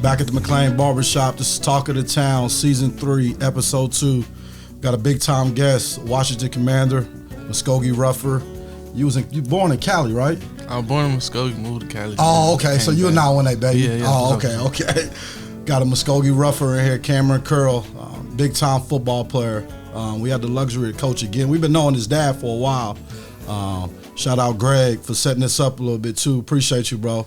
Back at the McLean Barbershop, this is Talk of the Town, Season 3, Episode 2. Got a big-time guest, Washington Commander, Muskogee Rougher. You born in Cali, right? I was born in Muskogee, moved to Cali. Oh, okay, so you're now on that, baby. Yeah. Oh, okay. Got a Muskogee Rougher in here, Kam Curl, big-time football player. We had the luxury to coach again. We've been knowing his dad for a while. Shout out Greg for setting this up a little bit, too. Appreciate you, bro.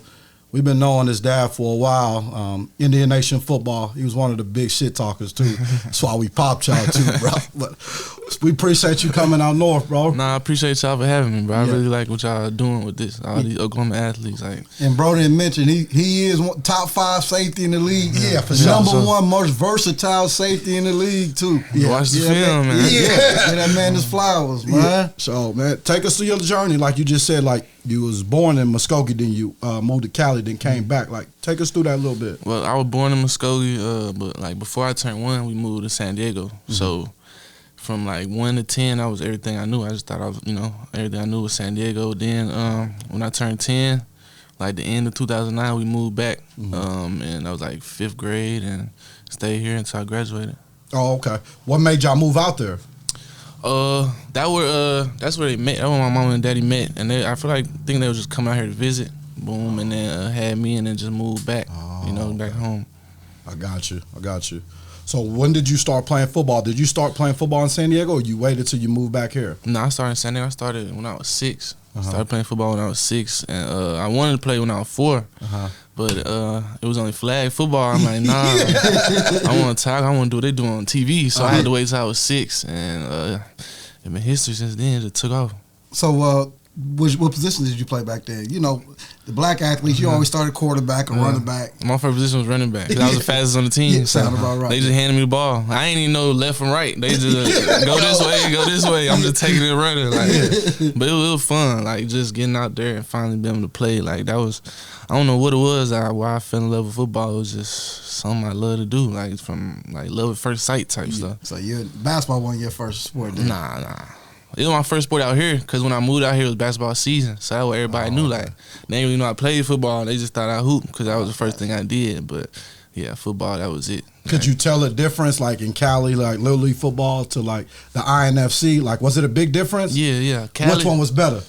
We've been knowing his dad for a while. Indian Nation football. He was one of the big shit talkers too. That's why we popped y'all too, bro. But we appreciate you coming out north, bro. Nah, I appreciate y'all for having me, bro. I really like what y'all are doing with this. All these Oklahoma athletes, like. And bro didn't mention he is top 5 safety in the league. Yeah, for sure. Number 1 most versatile safety in the league too. Yeah. Watch the film, man. Yeah, that man his flowers, man. Yeah. So man, take us through your journey, like you just said, like. You was born in Muskogee, then you moved to Cali, then came back. Like, take us through that a little bit. Well, I was born in Muskogee, but like before I turned 1, we moved to San Diego. Mm-hmm. So from like 1 to 10, I was everything I knew. I just thought I was, everything I knew was San Diego. Then when I turned 10, like the end of 2009, we moved back, and I was like 5th grade and stayed here until I graduated. Oh, okay. What made y'all move out there? That's where they met. That's where my mom and daddy met, and I think they were just coming out here to visit. Boom, and then had me, and then just moved back. Back home. I got you. So when did you start playing football? Did you start playing football in San Diego, or you waited till you moved back here? No, I started in San Diego. I started when I was 6. I started playing football when I was 6, and I wanted to play when I was 4. But it was only flag football. I'm like, nah, I want to talk. I want to do what they do on TV. So I had to wait till I was 6, and it's been history since then. It just took off. So what position did you play back then? You know, the black athletes, you always started quarterback or running back. My first position was running back because I was the fastest on the team. So about right. They just handed me the ball. I ain't even know left from right. They just go this way. I'm just taking it and running. But it was fun, like just getting out there and finally being able to play. Like that was, I don't know what it was. Why I fell in love with football. It was just something I love to do, like from like love at first sight type stuff. So basketball wasn't your first sport, then? Nah. It was my first sport out here because when I moved out here, it was basketball season. So that's what everybody knew. Like, they didn't really know I played football. They just thought I hooped because that was the first thing I did. But, yeah, football, that was it. Could you tell a difference, like, in Cali, like, Little League football to, like, the INFC? Like, was it a big difference? Yeah. Cali, which one was better?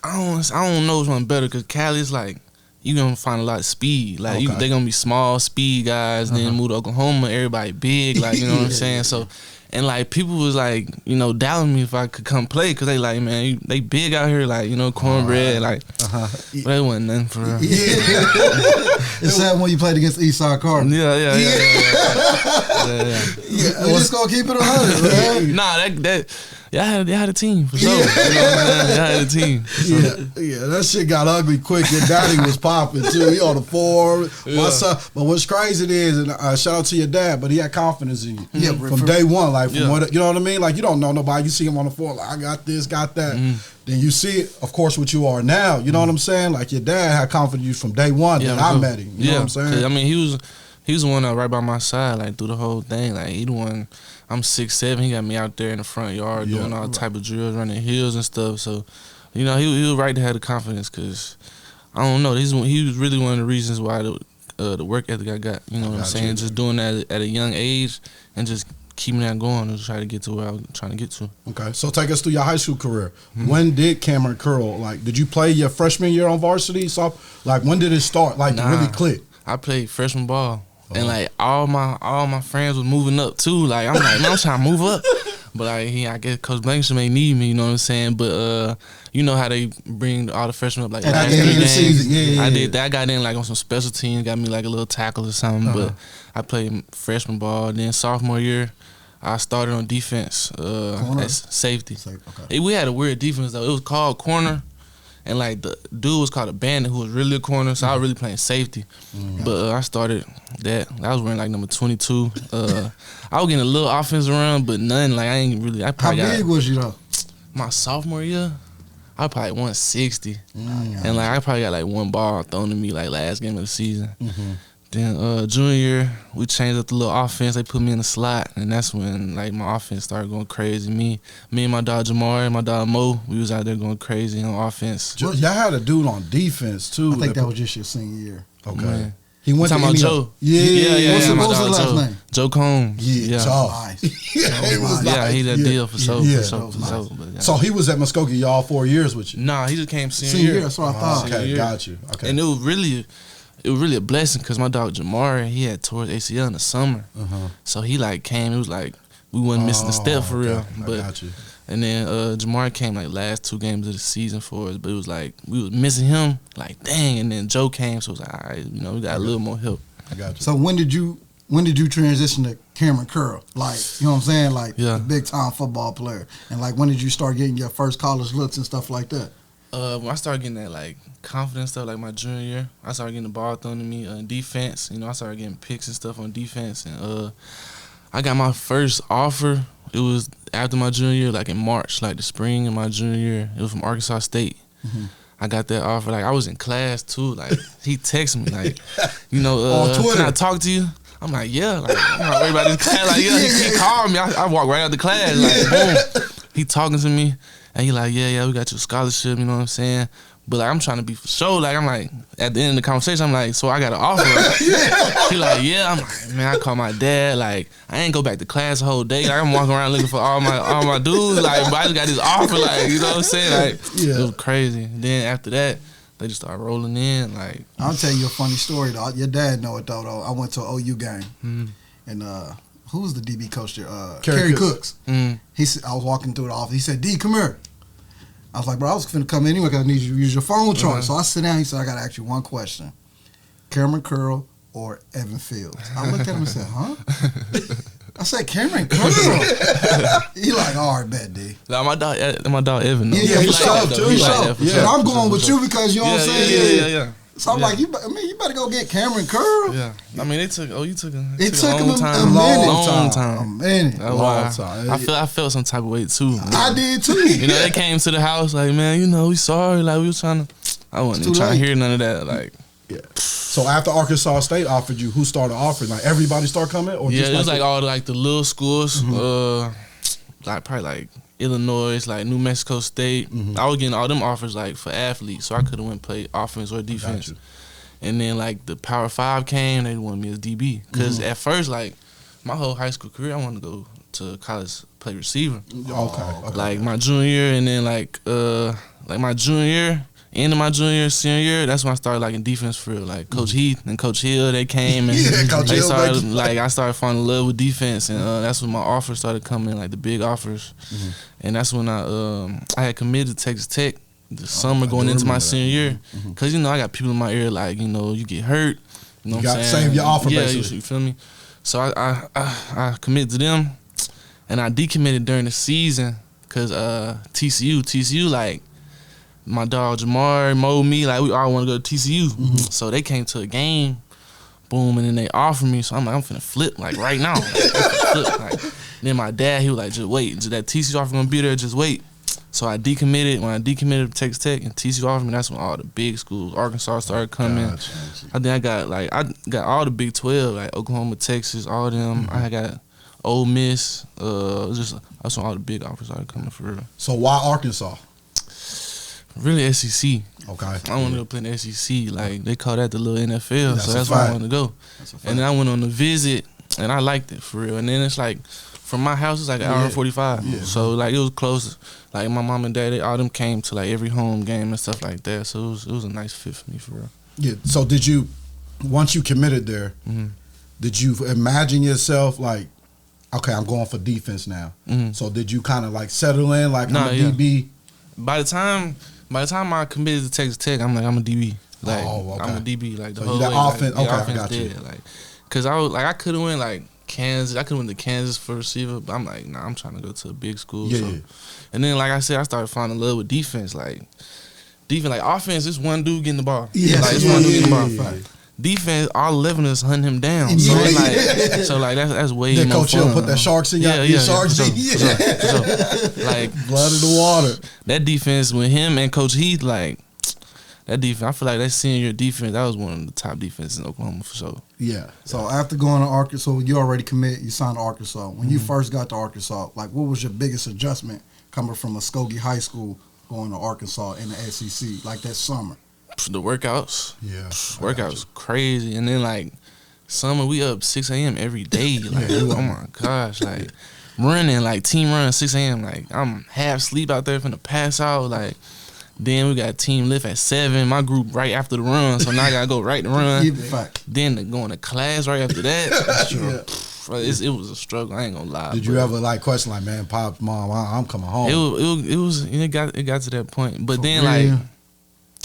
I don't know which one better because Cali's, like, you're going to find a lot of speed. Like, they're going to be small speed guys. Then move to Oklahoma, everybody big. Like, you know what I'm saying? So... And, like, people was, like, doubting me if I could come play because they, like, man, they big out here, like, cornbread, like, but it wasn't nothing for real. It's sad when you played against Eastside Cardinals. Yeah. We just gonna keep it 100, man. Nah, y'all had a team for sure. Y'all had a team. Yeah, that shit got ugly quick. Your daddy was popping too. He on the floor. My son. But what's crazy is, and shout out to your dad, but he had confidence in you. Yeah, from day one. Like from what, you know what I mean? Like you don't know nobody. You see him on the floor, like I got this, got that. Then you see it, of course, what you are now. You know what I'm saying? Like your dad had confidence in you from day one. That I met him. You know what I'm saying? I mean, he was the one that was right by my side, like through the whole thing. Like he the one. I'm 6'7". He got me out there in the front yard doing all type of drills, running hills and stuff. So, he was right to have the confidence because, I don't know, he was really one of the reasons why the work ethic I got. You know what I'm saying? Just doing that at a young age and just keeping that going and try to get to where I was trying to get to. Okay, so take us through your high school career. When did Kam Curl, like, did you play your freshman year on varsity? So, like, when did it start, like, to really click? I played freshman ball. And like all my friends was moving up too. Like I'm like, man, I'm trying to move up. But like I guess Coach Blankenship may need me, you know what I'm saying? But you know how they bring all the freshmen up like last 3 games. Yeah. I did that. I got in like on some special teams, got me like a little tackle or something. But I played freshman ball. Then sophomore year, I started on defense as safety. We had a weird defense though. It was called corner. And like the dude was called a bandit who was really a corner, so I was really playing safety. But I started That I was wearing like number 22. I was getting a little offense around, but nothing. Like I ain't really. I How probably big was you though? my sophomore year, I was probably 160, and like I probably got like one ball thrown to me like last game of the season. Then junior year, we changed up the little offense. They put me in the slot, and that's when like my offense started going crazy. Me and my dog Jamar and my dog Mo, we was out there going crazy on offense. Y'all had a dude on defense too. I think that was just your senior year. Okay. Man. He went to Talking about Indiana. Joe. Yeah. What was my his dog last Joe. name? Joe Combs. Yeah. Yeah. Joe. Nice. Yeah, it was Yeah, nice. he that deal for sure. Yeah. For sure. But, yeah. So he was at Muskogee all 4 years with you. Nah, he just came senior Senior year, year. that's what I thought. Senior Okay, year. got you. Okay. And it was really a blessing because my dog Jamar, he had tore his ACL in the summer. So he like came, it was like we wasn't missing a step for real. I But got you. and then Jamar came like last 2 games of the season for us, but it was like we was missing him, like dang. And then Joe came, so it was like, all right, we got a little more help. I got you. So when did you transition to Kam Curl? Like, you know what I'm saying? Like Yeah. a big time football player. And like when did you start getting your first college looks and stuff like that? When I started getting that like confidence stuff, like my junior year, I started getting the ball thrown to me on defense. I started getting picks and stuff on defense, and I got my first offer. It was after my junior year, like in March, like the spring of my junior year. It was from Arkansas State. I got that offer. Like I was in class too. Like he texted me, like, On Twitter. can I talk to you? I'm like, yeah. Like I'm not worried about this class. Like yeah, he called me. I walked right out the class. Like boom, he talking to me, and he like, yeah, we got your scholarship. You know what I'm saying? But like I'm trying to be for sure. Like I'm like at the end of the conversation, I'm like, so I got an offer. He like, yeah. I'm like, man, I called my dad. Like I ain't go back to class the whole day. Like I'm walking around looking for all my dudes. Like but I just got this offer. Like you know what I'm saying? Like it was crazy. And then after that, they just started rolling in. Like I'll tell you a funny story though. Your dad know it though. I went to an OU game, and who was the DB coach there? Kerry Cooks. He said I was walking through the office. He said, "D, come here." I was like, bro, I was finna come in anyway because I need you to use your phone charger. So I sit down. He said, I got to ask you one question. Kam Curl or Evan Fields? I looked at him and said, huh? I said, Kam Curl. He like, all right, bet, D. Like my dog Evan. Yeah, he he's like tough that, too. though. He like that for But sure. I'm going with you because you know what I'm saying? Yeah. So I'm like, you better go get Kam Curl. Yeah. I mean, it took a It took him long a time. minute. Long time. A minute. That's Long why time. I felt some type of way too. Man. I did too. They came to the house like, man, we sorry. Like we was trying to. I wasn't It's too trying to late. hear none of that. Like Yeah. So after Arkansas State offered you, who started offering? Like everybody start coming, or yeah, just it was like like all the little schools. Like probably like Illinois, like New Mexico State. I was getting all them offers like for athletes, so I could have went play offense or defense. you. And then like the Power 5 came, they wanted me as DB. Cause at first like my whole high school career, I wanted to go to college play receiver. Okay. Like my junior year, and then like my junior year, end of my junior year, senior year, that's when I started like in defense for real. Like Coach Heath and Coach Hill, they came and Yeah, Coach they Hill, started baby. like I started falling in love with defense, and that's when my offers started coming, like the big offers, and that's when I had committed to Texas Tech the summer going into my remember that. senior year, cause I got people in my ear like you get hurt, you know You what I'm got saying? save your offer, yeah, basically. you feel me? So I committed to them, and I decommitted during the season, cause TCU like. My dog Jamar, Mo, me, like we all want to go to TCU. So they came to a game, boom, and then they offered me. So I'm like, I'm finna flip like right now. Like, I'm finna flip, like. Then my dad, he was like, just wait, that TCU offer gonna be there, just wait. So I decommitted. When I decommitted to Texas Tech and TCU offered me, that's when all the big schools, Arkansas started coming. Gotcha. I think I got all the Big 12, like Oklahoma, Texas, all them. I got Ole Miss. That's when all the big offers started coming for real. So why Arkansas? Really SEC. Okay. I want to go play in the SEC. Like they call that the little NFL, That's so a that's why I fact. wanted to go. That's a fact. And then I went on the visit, and I liked it for real. And then it's like from my house, it's like an hour and 45. Yeah. So like it was close. Like my mom and dad, they all them came to like every home game and stuff like that. So it was a nice fit for me for real. Yeah. So did you, once you committed there, did you imagine yourself like, okay, I'm going for defense now? So did you kind of like settle in like Nah, I'm a yeah. DB? By the time I committed to Texas Tech, I'm a DB. Like okay. I'm a DB. Like the So whole you that way. offense- like, the okay, I offense got you. dead. Like, cause I could have went like Kansas. I could have went to Kansas for receiver, but I'm like, nah, I'm trying to go to a big school. Yeah, so. yeah. And then like I said, I started falling in love with defense. Like offense, it's one dude getting the ball. Yes, like it's yeah, one dude getting the yeah, ball. yeah, yeah. defense, all 11 of us hunting him down. So that's way then more Coach fun. Hill put that sharks in your sharks. For sure. Like blood in the water. That defense with him and Coach Heath, like that defense, I feel like that senior defense, that was one of the top defenses in Oklahoma for sure. Yeah. So after going to Arkansas, you already commit. You signed to Arkansas. When you first got to Arkansas, like what was your biggest adjustment coming from Muskogee High School going to Arkansas in the SEC like that summer? The workouts. Yeah. Workouts crazy. And then like summer we up 6 a.m. every day. Like oh my gosh. Like running, like team run 6 a.m. Like I'm half asleep out there finna pass out. Like then we got team lift at 7. My group right after the run. So now I gotta go right to run. Then going to class right after that. It was a struggle. I ain't gonna lie. Did you ever like question like, man, Pops, Mom, I'm coming home? It got to that point. But then like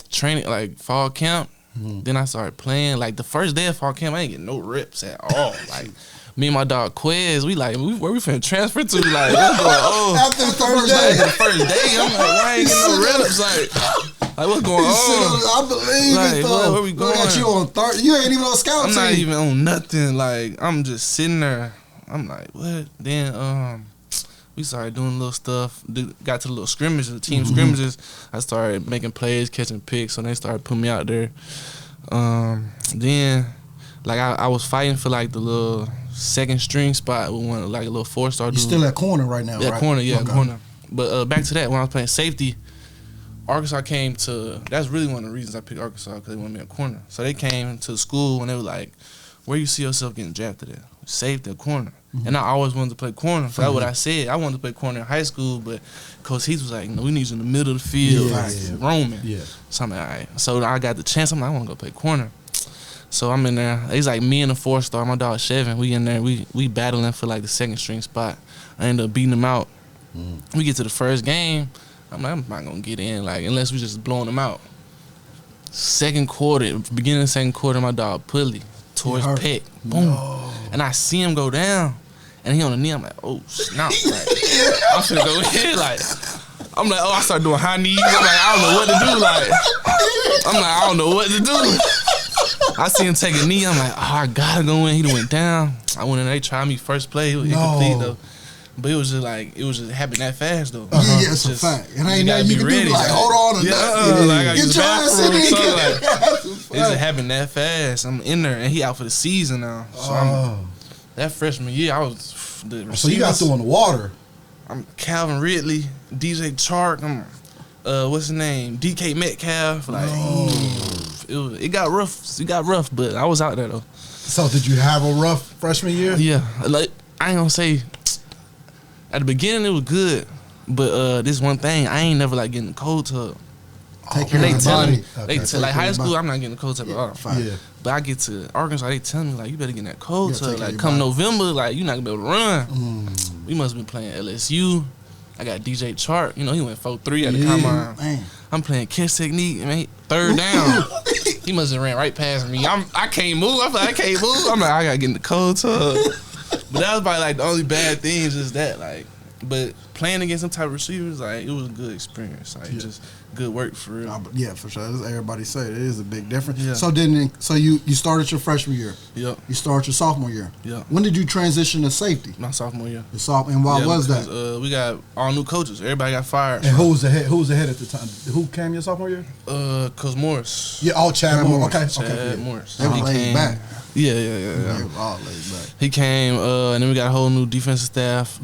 training, like fall camp, then I started playing. Like the first day of fall camp, I ain't getting no reps at all. Like me and my dog Quez, where we finna transfer to? Like what's going on? After the first day. The first day, I'm like, why I ain't getting no reps? Like what's going on? I believe like, it though. Where we going? Look at you on third. You ain't even on scout team. I'm not even on nothing. Like I'm just sitting there. I'm like, what? Then we started doing little stuff. Got to the little scrimmages, the team scrimmages. I started making plays, catching picks, so they started putting me out there. Then, like I was fighting for like the little second string spot with one, like a little 4-star dude. You still at corner right now, right? Corner. But back to that, when I was playing safety, Arkansas came to. That's really one of the reasons I picked Arkansas, because they wanted me a corner. So they came to the school and they were like, "Where you see yourself getting drafted at? Safety or corner?" And I always wanted to play corner. So that's what I said. I wanted to play corner in high school, but Coach Heath was like, "No, we need you in the middle of the field, roaming." Yeah. So I'm like, all right. So I got the chance. I'm like, I want to go play corner. So I'm in there. It's like me and a 4-star, my dog Chevin. We in there. We battling for like the second string spot. I ended up beating them out. We get to the first game. I'm like, I'm not gonna get in, like unless we just blowing them out. Second quarter, beginning of the second quarter, my dog Pulley tore his pec. Boom. No. And I see him go down. And he on the knee, I'm like, oh, snap. Like, I'm finna go in, like, I start doing high knees. I'm like, I don't know what to do. Like, I don't know what to do. I see him take a knee. I'm like, oh, I gotta go in. He went down. I went in there, they tried me first play. It was incomplete, though. But it was just happening that fast, though. Yeah, it's a fact. And ain't nothing you can do, like, hold on to that. Like, I got to use the bathroom. It just happened that fast. I'm in there, and he out for the season now. So that freshman year, I was the receivers. So you got through in the water. I'm Calvin Ridley, DJ Chark. I'm what's his name? DK Metcalf. Like it got rough. It got rough, but I was out there though. So did you have a rough freshman year? Yeah, like I ain't gonna say. At the beginning it was good, but this one thing I ain't never like getting the cold tub. Take care of your body. Like high school, I'm not getting the cold tub at all. Yeah. But I get to Arkansas, they tell me like you better get in that cold tub. Like come November, like you're not gonna be able to run. We must have been playing LSU. I got DJ Chark, you know, he went 4-3 at the combine. I'm playing catch technique, man. Third down. He must have ran right past me. I can't move. I feel like I can't move. I'm like, I gotta get in the cold tub. But that was probably like the only bad thing is just that, like. But playing against some type of receivers, like it was a good experience. Like just good work for real. Yeah, for sure. As everybody say, it is a big difference. Yeah. So you started your freshman year. Yep. You started your sophomore year. Yeah. When did you transition to safety? My sophomore year. And why was that? We got all new coaches. Everybody got fired. And who was the head? Who was the head at the time? Who came your sophomore year? Coach Morris. Yeah, Chad Morris. Okay. Chad Morris. They were laid back. Yeah. They were all laid back. He came, and then we got a whole new defensive staff.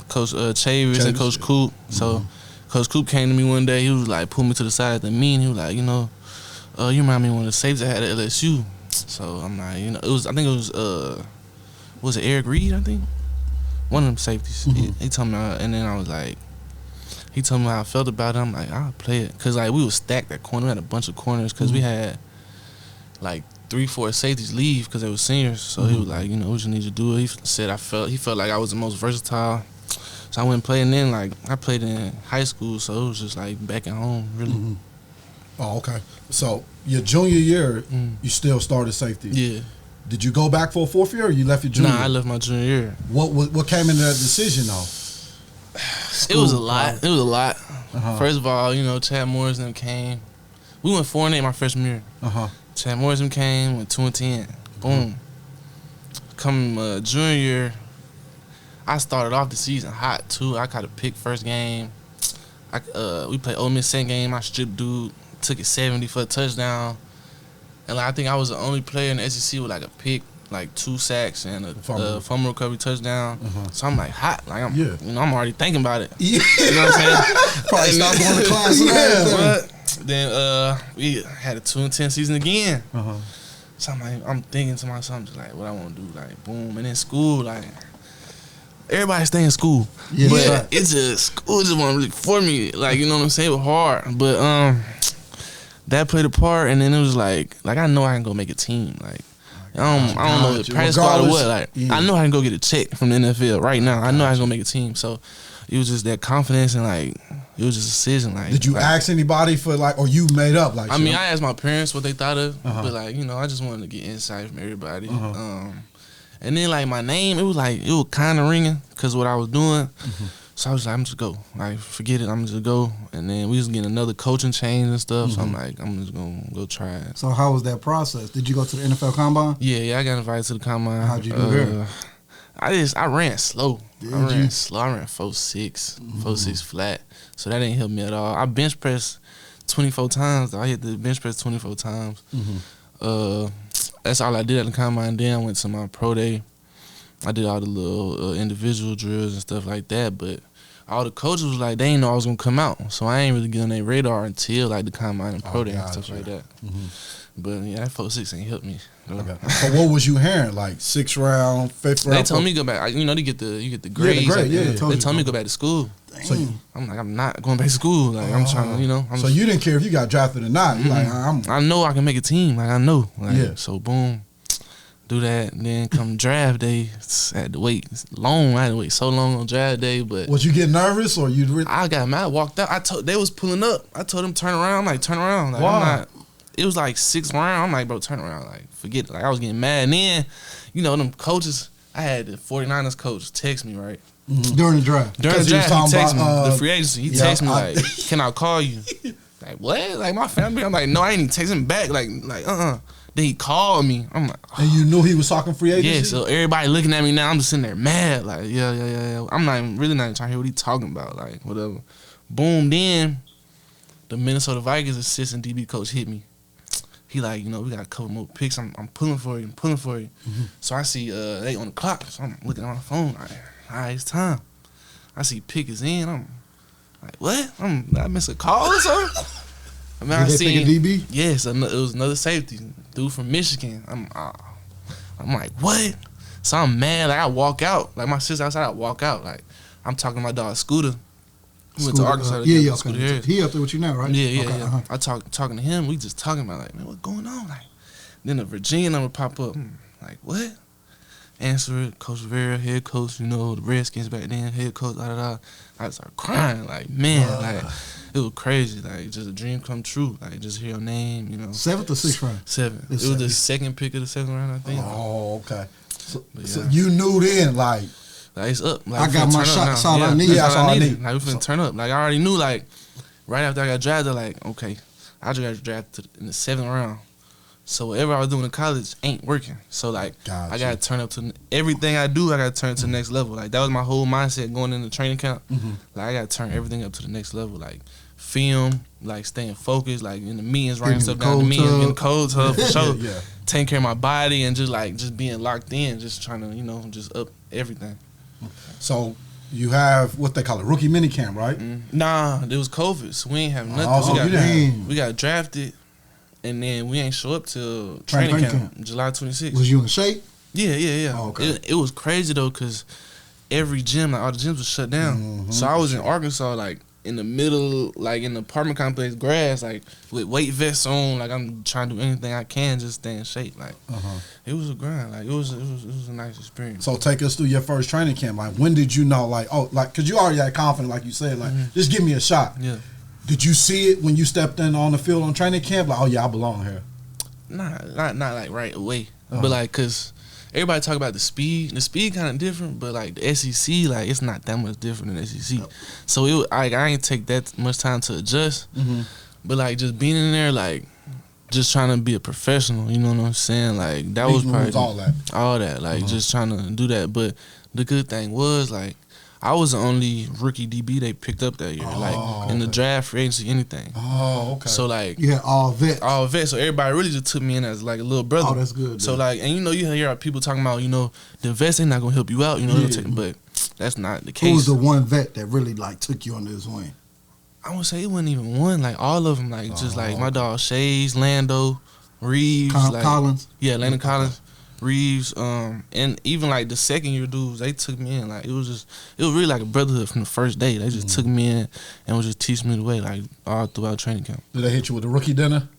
Coach Chavis and Coach Coop. So Coach Coop came to me one day. He was like, pulled me to the side at the meeting. He was like, you know, you remind me of one of the safeties I had at LSU. So I'm like, you know, I think it was it Eric Reed? I think one of them safeties. He told me, and then I was like, he told me how I felt about it. I'm like, I'll play it, cause like we was stacked at corner. We had a bunch of corners, cause we had like 3-4 safeties leave because they were seniors. So he was like, you know, what you need to do. He said he felt like I was the most versatile. So I went and played, and then like I played in high school, so it was just like back at home, really. Oh, okay. So your junior year, you still started safety. Yeah. Did you go back for a fourth year, or you left your junior? Nah, I left my junior year. What came into that decision though? It was a lot. It was a lot. First of all, you know, Chad Morris and them came. We went 4-8 my freshman year. Chad Morrison came with 2-10. Boom. Come junior year, I started off the season hot too. I caught a pick first game. We played Ole Miss second game. I stripped dude, took it 70 for a touchdown. And like, I think I was the only player in the SEC with like a pick, like 2 sacks and a fumble recovery touchdown. So I'm like hot, like I'm already thinking about it. Yeah. You know what I'm saying? Probably stopped going to class. But then we had a 2-10 season again. So I'm thinking to myself, I'm just like, what I want to do, like boom. And in school, like everybody stay in school, but it's just school just wasn't really for me. Like, you know what I'm saying? It was hard, but that played a part. And then it was like I know I can go make a team, like. I don't know the practice squad or what. Like, I know I can go get a check from the NFL right now. I know I can go make a team. So it was just that confidence and like it was just a decision. Like, did you ask anybody for like, or you made up like? I mean, I asked my parents what they thought of, but like, you know, I just wanted to get insight from everybody. And then like my name, it was kind of ringing because what I was doing. So I was like, I'm just go. Like, forget it. I'm just go. And then we was getting another coaching change and stuff. So I'm like, I'm just gonna go try it. So how was that process? Did you go to the NFL Combine? Yeah, I got invited to the Combine. How'd you do there? I ran slow. Did I ran you? slow. I ran 4.6, 4.6 flat. So that didn't help me at all. I bench pressed 24 times. I hit the bench press 24 times. That's all I did at the Combine. Then I went to my pro day. I did all the little individual drills and stuff like that, but all the coaches was like, they didn't know I was gonna come out, so I ain't really get on their radar until like the Combine and pro day and stuff like that. But yeah, that 4.6 ain't helped me. So what was you hearing? Like 6th round, 5th round? They told me to go back. You know, you get the grades. They told me to go back to school. So I'm like, I'm not going back to school. Like I'm trying to, you know. So you didn't care if you got drafted or not. You're like, I know I can make a team. Like I know. Like, so boom. Do that, and then come draft day, I had to wait long. I had to wait so long on draft day, but was you getting nervous or you? I got mad. I walked out. They was pulling up. I told them turn around. I'm like, turn around. Like, wow. I'm not. It was like 6th round. I'm like, bro, turn around. Like, forget it. Like I was getting mad. And then, you know, them coaches. I had the 49ers coach text me right during the draft. During the draft, he text me the free agency. He text me like, can I call you? Like what? Like my family. I'm like, no, I ain't even texting back. Like Then he called me. I'm like, and you knew he was talking free agency? Yeah, so everybody looking at me now, I'm just sitting there mad. Like, yeah. I'm not even trying to hear what he talking about. Like, whatever. Boom, then the Minnesota Vikings assistant DB coach hit me. He like, you know, we got a couple more picks. I'm pulling for you. So I see they on the clock. So I'm looking at my phone. Like, all right, it's time. I see pick is in. I'm like, what? I missed a call or something? I mean, Did they pick a DB? Yes, it was another safety dude from Michigan. I'm like, what? So I'm mad. Like I walk out. Like my sister outside, I walk out. Like I'm talking to my dog Scooter. He went to Arkansas. Okay. He up there with you now, right? Yeah. I talking to him. We just talking about like, man, what's going on? Like then the Virginia number pop up. Like what? Answer it. Coach Vera, head coach. You know the Redskins back then. Head coach. I started crying. Like man, like. It was crazy, like just a dream come true. Like just hear your name, you know. 7th or 6th round? 7th. It was the second pick of the 7th round, I think. Oh, okay. So you knew then, like it's up. Like, I got my shot. That's all I need. That's all I needed. Like we finna turn up. Like I already knew. Like right after I got drafted, like okay, I just got drafted in the 7th round. So whatever I was doing in college ain't working. So like I gotta turn up to everything I do. I gotta turn to the next level. Like that was my whole mindset going into training camp. Like I gotta turn everything up to the next level. Like film, like staying focused, like in the meetings, writing stuff down in the meetings, getting cold tub for sure. Taking care of my body and just being locked in, just trying to, you know, just up everything. So you have what they call it, rookie mini camp, right? Nah, there was COVID, so we ain't have nothing. We got drafted, and then we ain't show up till training camp. July 26th. Was you in shape? Yeah. Oh, okay. It was crazy though, cause every gym, like all the gyms was shut down. So I was in Arkansas, like in the middle, like in the apartment complex, grass, like with weight vests on, like I'm trying to do anything I can, just stay in shape. Like it was a grind. Like it was a nice experience. So take us through your first training camp. Like when did you know? Like cause you already had confidence, like you said, like just give me a shot. Yeah. Did you see it when you stepped in on the field on training camp? Like, oh yeah, I belong here. Nah, not like right away, but like cause everybody talk about the speed. The speed kind of different, but like the SEC, like it's not that much different than the SEC. So I ain't take that much time to adjust. But like just being in there, like just trying to be a professional. You know what I'm saying? Like that was probably all that. Like just trying to do that. But the good thing was like I was the only rookie DB they picked up that year. Like in the draft, free agency, anything. Oh, okay. So like you had all vets. All vets. So everybody really just took me in as like a little brother. Oh, that's good. So like, and you hear people talking about, the vets ain't not gonna help you out. But that's not the case. Who was the one vet that really like took you under his wing? I would say it wasn't even one. Like all of them. Like just like my dog Shays, Lando, Reeves, Collins. Yeah, Landon Collins. Reeves, and even like the second year dudes, they took me in. Like it was really like a brotherhood from the first day. They just took me in and was just teaching me the way, like all throughout training camp. Did they hit you with a rookie dinner?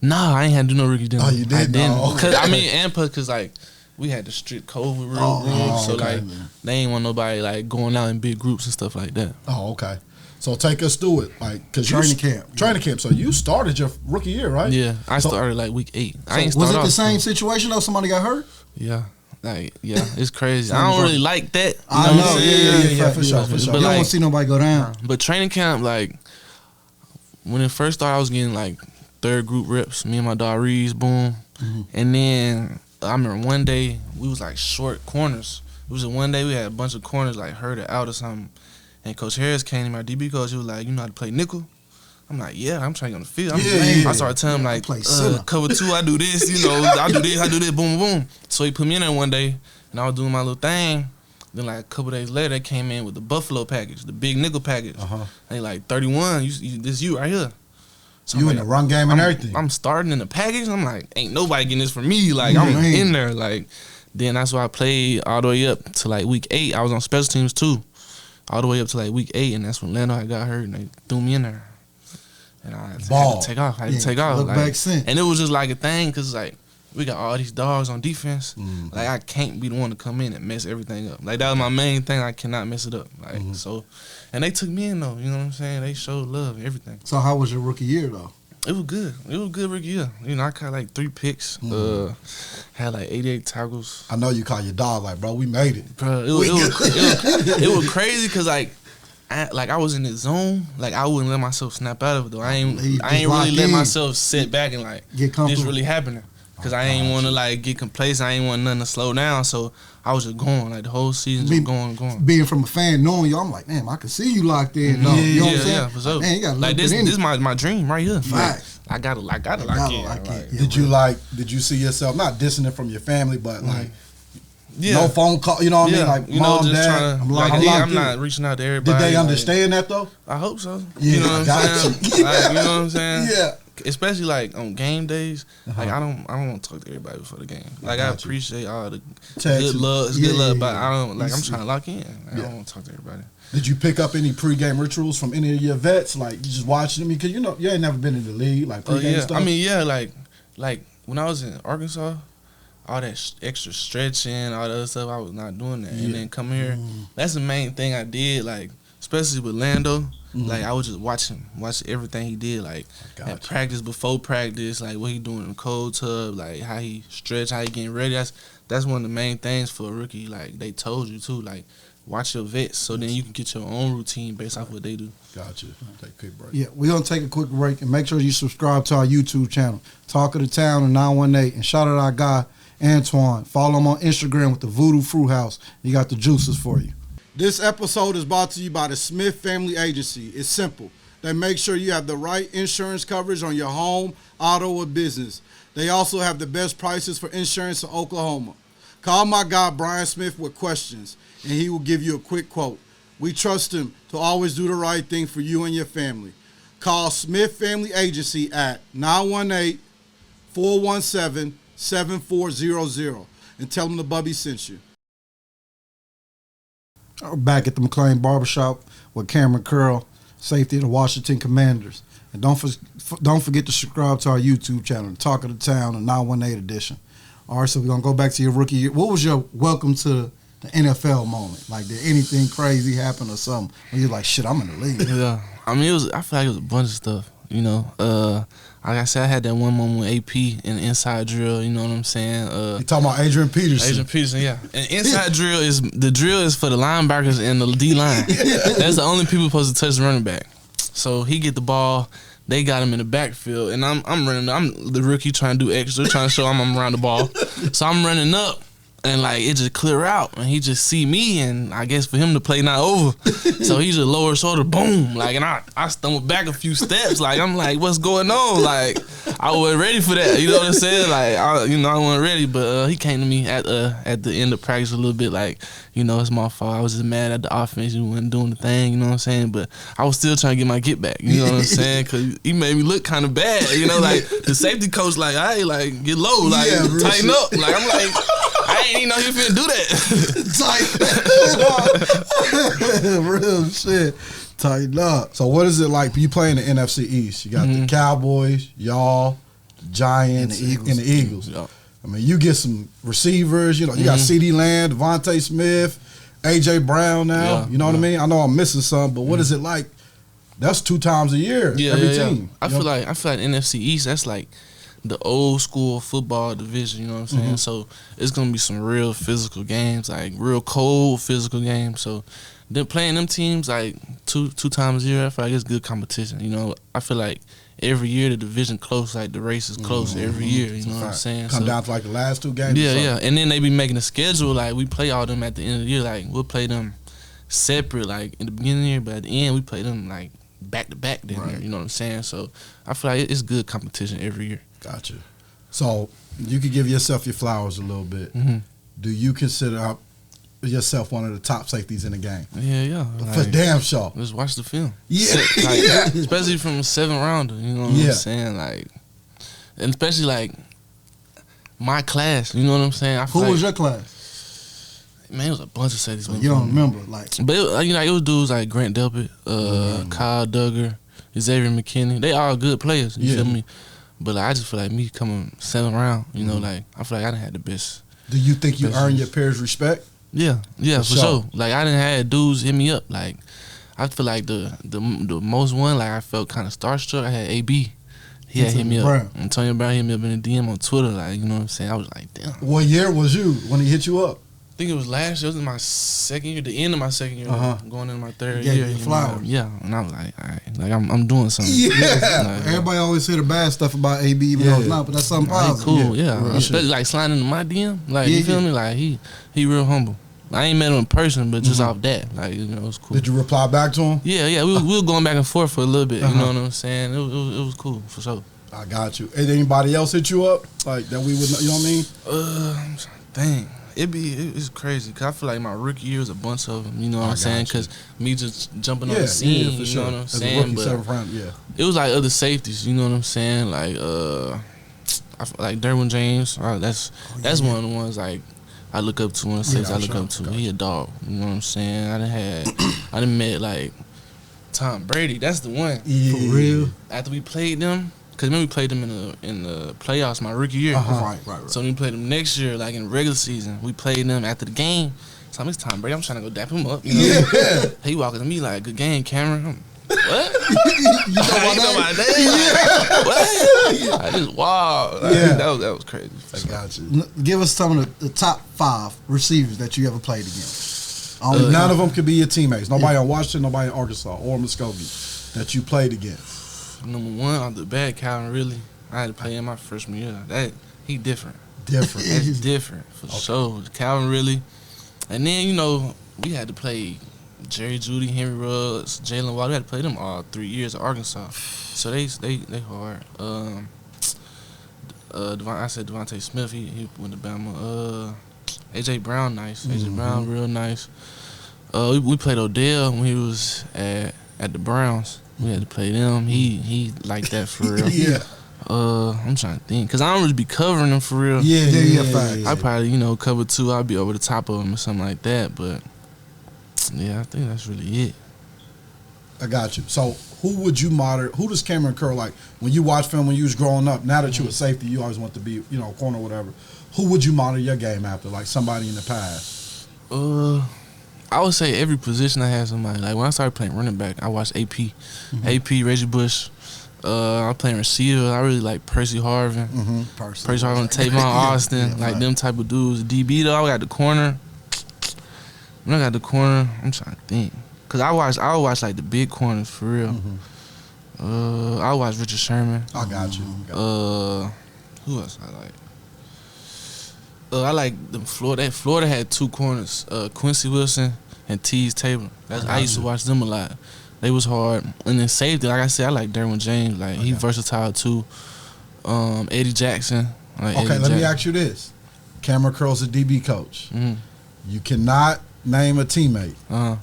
Nah, I ain't had to do no rookie dinner. Oh, you did? I didn't. Oh, okay. Cause like we had the strict COVID rules, so okay, like they ain't want nobody like going out in big groups and stuff like that. Oh, okay. So take us through it, like cause training camp. Training camp. So you started your rookie year, right? Yeah, I started like week 8. So I ain't was started it the off, same situation though? Somebody got hurt? Yeah. It's crazy. I don't really like that. I know. Yeah, for sure. But you don't want to see nobody go down. But training camp, like when it first started, I was getting like third group reps. Me and my dog Reeves, boom. And then I remember one day we was like short corners. It was one day we had a bunch of corners like hurt or out or something. And Coach Harris came to my DB coach. He was like, "You know how to play nickel?" I'm like, "Yeah, I'm trying on the field." I started telling him like, "Cover 2, I do this. I do this, boom, boom." So he put me in there one day, and I was doing my little thing. Then like a couple days later, they came in with the Buffalo package, the big nickel package. They like 31. This you right here. So you in the run game and everything. I'm starting in the package. I'm like, ain't nobody getting this from me. Like I'm in there. Like then that's why I played all the way up to like week 8. I was on special teams too. All the way up to like week 8, and that's when Lando got hurt, and they threw me in there. And I had to take off. Look back since. And it was just like a thing, because like, we got all these dogs on defense. Like, I can't be the one to come in and mess everything up. Like, that was my main thing. I cannot mess it up. Like, so, and they took me in, though. You know what I'm saying? They showed love and everything. So, how was your rookie year, though? It was good. It was a good rookie year. I caught like 3 picks. Had like 88 tackles. I know you call your dog like, bro, we made it. Bro, it was crazy because like I was in the zone. Like I wouldn't let myself snap out of it though. I ain't really let myself sit back and like get comfortable. This really happening. Cause I ain't want to like get complacent. I ain't want nothing to slow down. So I was just going like the whole season, just going. Being from a fan, knowing you, I'm like, man, I can see you locked in. No, you know what I'm saying? For sure. Man, you got like this is my dream right here. Facts. I gotta lock in. Did you see yourself not dissing it from your family, but like no phone call? You know what I mean? Like mom, just dad. I'm not reaching out to everybody. Did they understand that though? I hope so. Yeah, you know what I'm saying? Like, you know what I'm saying? Yeah. Especially like on game days, like I don't want to talk to everybody before the game. Like I appreciate all the good love, but I don't like. I'm trying to lock in. I don't want to talk to everybody. Did you pick up any pregame rituals from any of your vets? Like you just watching them because you ain't never been in the league, like pregame stuff. I mean, like when I was in Arkansas, all that extra stretching, all that other stuff, I was not doing that. And then come here, that's the main thing I did. Like especially with Lando. Like I was just watch everything he did, like at practice, before practice, like what he doing in the cold tub, like how he stretch, how he getting ready. That's one of the main things for a rookie. Like they told you too, like watch your vets, so then you can get your own routine based off what they do. Gotcha. Take a quick break. Yeah, we're gonna take a quick break and make sure you subscribe to our YouTube channel, Talk of the Town and 918, and shout out our guy Antoine. Follow him on Instagram with the Voodoo Fruit House. He got the juices for you. This episode is brought to you by the Smith Family Agency. It's simple. They make sure you have the right insurance coverage on your home, auto, or business. They also have the best prices for insurance in Oklahoma. Call my guy Brian Smith with questions, and he will give you a quick quote. We trust him to always do the right thing for you and your family. Call Smith Family Agency at 918-417-7400 and tell them the Bubby sent you. We're back at the McLean Barbershop with Kam Curl, safety of the Washington Commanders. And don't forget to subscribe to our YouTube channel, Talk of the Town, the 918 edition. All right, so we're going to go back to your rookie year. What was your welcome to the NFL moment? Like, did anything crazy happen or something? When you're like, shit, I'm in the league. Yeah. I mean, I feel like it was a bunch of stuff, you know. Like I said, I had that one moment with AP in the inside drill, you know what I'm saying? You talking about Adrian Peterson. Adrian Peterson, yeah. And inside drill is for the linebackers and the D-line. That's the only people supposed to touch the running back. So he get the ball, they got him in the backfield, and I'm running. I'm the rookie trying to do extra, trying to show I'm around the ball. So I'm running up, and like it just clear out, and he just see me, and I guess for him the play not over. So he just lower shoulder, boom, like, and I stumbled back a few steps, like I'm like, what's going on? Like I wasn't ready for that, you know what I'm saying? Like I wasn't ready, but he came to me at the end of practice a little bit, like, you know, it's my fault. I was just mad at the offense. You wasn't doing the thing, you know what I'm saying? But I was still trying to get my get back, you know what I'm saying? Because he made me look kind of bad, you know, like the safety coach, like, hey, like, get low, like, tighten up. Like, I'm like, I ain't even know he finna do that. Tighten real shit. Tighten up. So what is it like? You play in the NFC East. You got the Cowboys, y'all, the Giants, and the Eagles. Yeah. I mean, you get some receivers. You know, you got CeeDee Lamb, Devontae Smith, AJ Brown now. Yeah, you know what I mean? I know I'm missing some, but what is it like? That's 2 times a year, every team. I feel like NFC East, that's like the old school football division, you know what I'm saying? So it's gonna be some real physical games, like real cold physical games. So then playing them teams like two times a year, I feel like it's good competition. You know, I feel like every year the division close, like the race is close every year. You know what I'm saying? Come down to like the last 2 games. Yeah. And then they be making a schedule, like we play all them at the end of the year. Like we'll play them separate, like in the beginning of the year, but at the end we play them like back to back. Then you know what I'm saying? So I feel like it's good competition every year. Gotcha. So you could give yourself your flowers a little bit. Do you consider yourself one of the top safeties in the game? Yeah. For damn sure. Just watch the film. Yeah. Especially from a 7th rounder, you know what I'm saying? Like, and especially like my class, you know what I'm saying? Who was your class? Man, it was a bunch of safeties. So you don't remember, like, but it was dudes like Grant Delpit, Kyle Duggar, Xavier McKinney. They all good players. You feel me? But like, I just feel like me coming 7th round, you know, like I feel like I done had the best. Do you think you earned your peers' respect? Yeah, for sure. Like I done had dudes hit me up. Like I feel like the most one, like I felt kind of starstruck. I had AB. He had hit me up. Antonio Brown hit me up in the DM on Twitter. Like, you know what I'm saying? I was like, damn. What year was you when he hit you up? I think it was last year. It was in my 2nd year, the end of my 2nd year, going into my 3rd year. You flowers. And I was like, all right, like I'm doing something. Like, everybody always say the bad stuff about AB, even though it's not, but that's something positive. Cool, especially like sliding into my DM. Like, you feel me? Like he real humble. I ain't met him in person, but just off that, like, you know, it was cool. Did you reply back to him? Yeah. We were going back and forth for a little bit. You know what I'm saying? It was cool for sure. I got you. Did anybody else hit you up like that? We would, you know what I mean? Dang. It's crazy because I feel like my rookie year was a bunch of them. You know what I'm saying? Because me just jumping on the scene. For you sure. know what I'm As saying? a rookie, 7th round, it was like other safeties. You know what I'm saying? Like I feel like Derwin James. That's one of the ones like I look up to. One of the safeties I look up to. He a dog. You know what I'm saying? I done met like Tom Brady. That's the one. Yeah. For real. After we played them. Cause remember we played them in the playoffs my rookie year. Right. So when we played them next year, like in regular season, we played them after the game. So it's Tom Brady. I'm trying to go dap him up. You know? Yeah. He walking to me like, good game, Cameron. What? you know my name? What? I just wow. Like, that was crazy. I got you. Give us some of the top 5 receivers that you ever played against. None of them could be your teammates. Nobody in Washington, nobody in Arkansas or Muskogee that you played against. Number 1 off the bat, Calvin Ridley. I had to play in my freshman year. He different. That's different for sure. Calvin Ridley. And then, you know, we had to play Jerry Jeudy, Henry Ruggs, Jalen Waddle. We had to play them all 3 years at Arkansas. So they hard. I said Devontae Smith. He went to Bama. AJ Brown, nice. AJ Brown, real nice. We played Odell when he was at the Browns. We had to play them. He like that for real. I'm trying to think, cause I don't really be covering them for real. I probably cover 2. I'll be over the top of them or something like that. But yeah, I think that's really it. I got you. So who would you model? Who does Kam Curl like when you watch film when you was growing up? Now that you were safety, you always want to be corner or whatever. Who would you model your game after? Like somebody in the past? I would say every position I had somebody. Like when I started playing running back, I watched AP, Reggie Bush. I was playing receiver. I really like Percy Harvin, Percy Harvin, Tavon Austin, them type of dudes. DB though, I got the corner. When I got the corner, I'm trying to think, cause I watch like the big corners for real. I watch Richard Sherman. I got you. Who else I like? I like the Florida. Florida had two corners, Quincy Wilson and Tease Tabor. I used to watch them a lot. They was hard. And then safety, like I said, I like Derwin James. Like he versatile too. Eddie Jackson. Like okay, let me ask you this: Kam Curl's a DB coach. Mm-hmm. You cannot name a teammate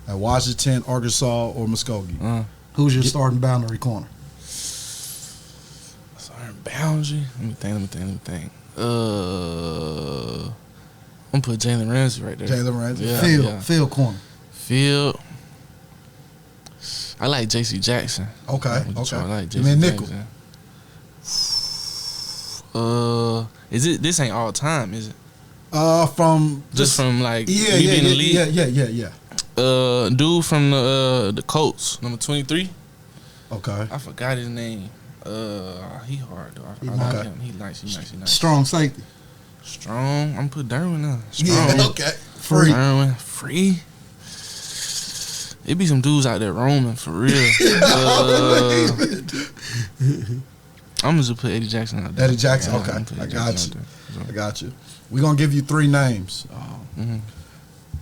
at Washington, Arkansas, or Muskogee. Who's your starting boundary corner? Starting boundary? Let me think. I'm gonna put Jalen Ramsey right there. Jalen Ramsey. Yeah, Field corner. Field. I like J.C. Jackson. Okay. I like J.C. nickel. Jackson. Is it? This ain't all time, is it? From from like yeah, being in the league. Yeah. Dude from the Colts, number 23. Okay. I forgot his name. He hard though. I like him. He nice. Strong safety. Strong. I'm gonna put Derwin up. Strong. Yeah. Okay. Free. Derwin. Free. It be some dudes out there roaming for real. I'm just put Eddie Jackson out there. Eddie Jackson. Yeah, Okay. I Jackson got you. We're gonna give you 3 names.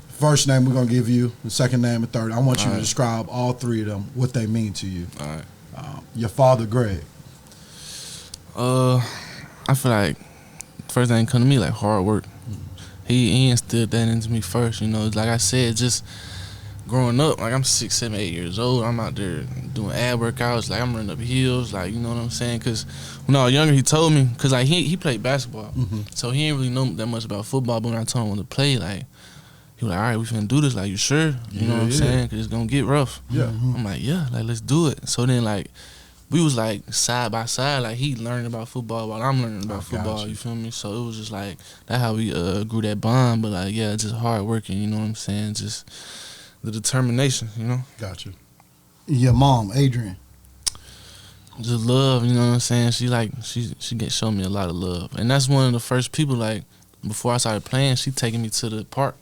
First name we're gonna give you, the second name, and third. I want you to describe all 3 of them, what they mean to you. All right. Your father, Greg. I feel like first thing come to me like hard work. He instilled that into me first. You know, like I said, just growing up, like I'm 6, 7, 8 years old. I'm out there doing ab workouts. Like I'm running up hills. Like you know what I'm saying? Because when I was younger, he told me because like he played basketball, so he didn't really know that much about football. But when I told him to play, like he was like, "All right, we finna do this. Like you sure? You know what I'm saying? Because it's gonna get rough." Yeah. I'm like, "Yeah, like let's do it." So then like we was like side by side. Like he learning about football while I'm learning about football. You feel me? So it was just like that's how we grew that bond. But like yeah, just hard working. You know what I'm saying? Just the determination, you know. Got you. Your mom, Adrian. Just love, you know what I'm saying. She showed me a lot of love, and that's one of the first people. Like before I started playing, she taking me to the park.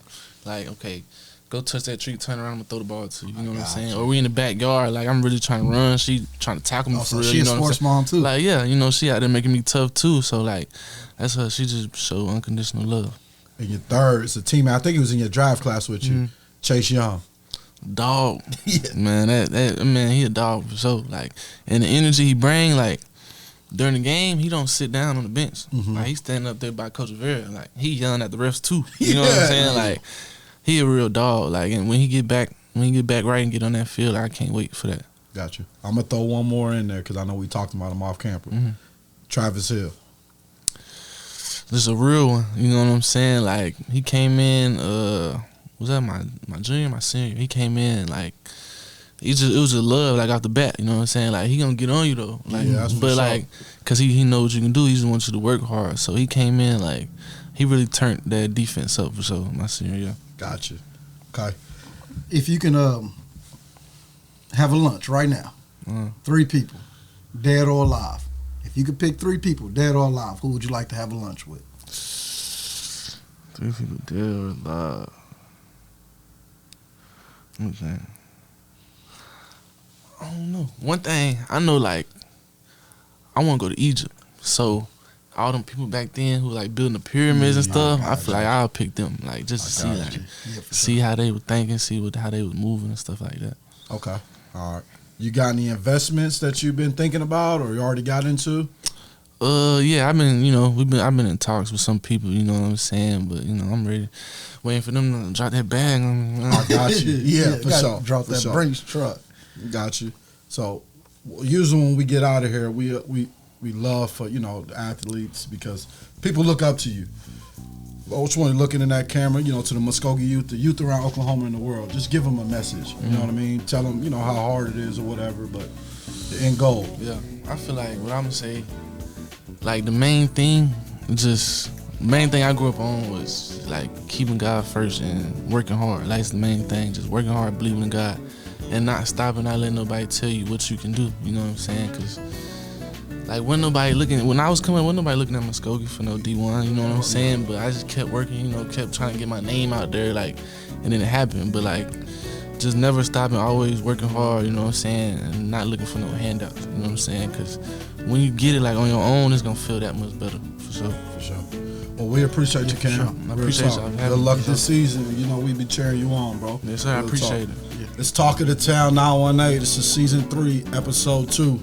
Like okay, go touch that tree, turn around, I'm gonna throw the ball to you. You know what I'm saying? Or we in the backyard, like I'm really trying to run. She trying to tackle me for real. She you know a sports mom too. Like yeah, you know she out there making me tough too. So like that's her. She just showed unconditional love. And your third is a teammate. I think he was in your drive class with you, Chase Young. Dog, man, that man, he a dog for sure. Like, and the energy he bring, like during the game, he don't sit down on the bench. Like he standing up there by Coach Rivera, like he yelling at the refs too. You know what I'm saying? Like he a real dog. Like, and when he get back right and get on that field, I can't wait for that. Got you. I'm gonna throw one more in there because I know we talked about him off camera. Travis Hill. This is a real one. You know what I'm saying? Like he came in. Was that my junior, my senior? He came in like it was a love like off the bat. You know what I'm saying? Like he gonna get on you though. Like, yeah, that's for but sure. like, cause he knows what you can do. He just wants you to work hard. So he came in like he really turned that defense up for sure. My senior year. Got you. Okay. If you can have a lunch right now, 3 people, dead or alive. If you could pick 3 people, dead or alive, who would you like to have a lunch with? 3 people, dead or alive. Okay. I don't know. One thing I know, like, I want to go to Egypt. So all them people back then who like building the pyramids and stuff, I feel like I'll pick them, like just to see, like, see how they were thinking, see how they was moving and stuff like that. Okay. All right. You got any investments that you've been thinking about or you already got into? Yeah, I've been in talks with some people, you know what I'm saying, but you know, I'm ready, waiting for them to drop that bag. I got you. Yeah, for sure. Drop that Brinks truck. Got you. So usually when we get out of here, we love for the athletes because people look up to you. Which one looking in that camera, to the Muskogee youth, the youth around Oklahoma and the world, just give them a message. You know what I mean? Tell them, how hard it is or whatever, but the end goal. Yeah, I feel like what I'm gonna say, like the main thing I grew up on was like keeping God first and working hard. Like, it's the main thing, just working hard, believing in God, and not stopping, not letting nobody tell you what you can do. You know what I'm saying? Because like when I was coming, wasn't nobody looking at Muskogee for no D1. You know what I'm saying? But I just kept working. Kept trying to get my name out there. Like, and then it happened. But like just never stopping, always working hard, you know what I'm saying, and not looking for no handouts, you know what I'm saying, because when you get it like on your own, it's gonna feel that much better, for sure. For sure. Well, we appreciate you, Cam. Sure. I appreciate you. Good luck this season. You know, we be cheering you on, bro. Yes, sir. I appreciate it. Yeah. It's Talk of the Town 918. This is season 3, episode 2.